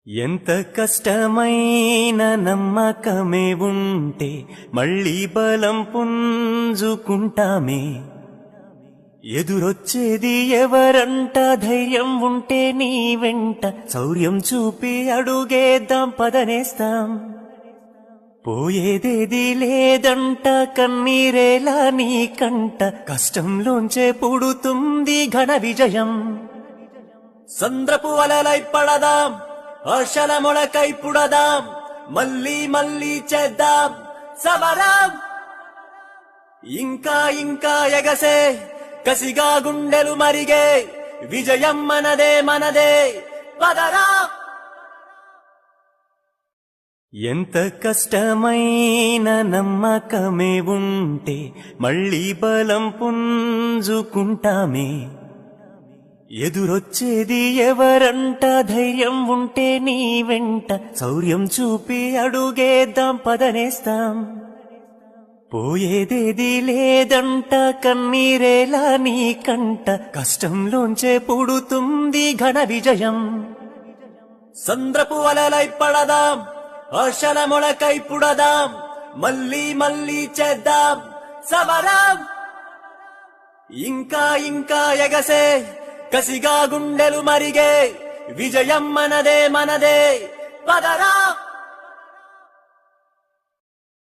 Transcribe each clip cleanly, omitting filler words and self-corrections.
ఎంత కష్టమైన నమ్మకమే ఉంటే మళ్ళీ బలం పుంజుకుంటామే. ఎదురొచ్చేది ఎవరంట, ధైర్యం ఉంటే నీ వెంట శౌర్యం చూపి అడుగేద్దాం పదనేస్తాం. పోయేదేది లేదంట, కన్నీరేలా నీ కంట, కష్టంలోంచే పుడుతుంది ఘన విజయం. సంద్రపు అలలై పడదాం, ఆశల మొలకై పుడదాం, మళ్ళీ మళ్ళీ చేద్దాం సమరం. ఇంకా ఇంకా ఎగసే కసిగా గుండెలు మరిగే, విజయం మనదే మనదే పదరా. ఎంత కష్టమైన నమ్మకమే ఉంటే మళ్ళీ బలం పుంజుకుంటామే. ఎదురొచ్చేది ఎవరంట, ధైర్యం ఉంటే నీ వెంట శౌర్యం చూపి అడుగేద్దాం పదనేస్తాం. పోయేదేది లేదంట, కన్నీరేలా నీ కంట, కష్టంలోంచే పుడుతుంది ఘన విజయం. సంద్రపు అలలై పడదాం, ఆశల మొలకై పుడదాం, మళ్ళీ మళ్ళీ చేద్దాం సమరం. ఇంకా ఇంకా ఎగసే కసిగా గుండెలు మరిగే, విజయం మనదే మనదే పదరా.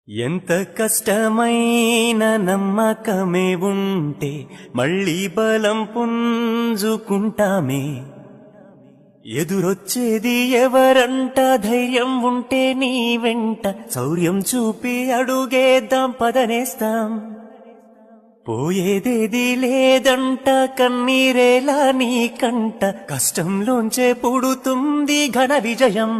ఎంత కష్టమైన నమ్మకమే ఉంటే మళ్ళీ బలం పుంజుకుంటామే. ఎదురొచ్చేది ఎవరంట, ధైర్యం ఉంటే నీ వెంట శౌర్యం చూపి అడుగేద్దాం పదనేస్తాం. పోయేదేది లేదంట, కన్నీరేలా నీ కంట, కష్టంలోంచే పుడుతుంది ఘన విజయం.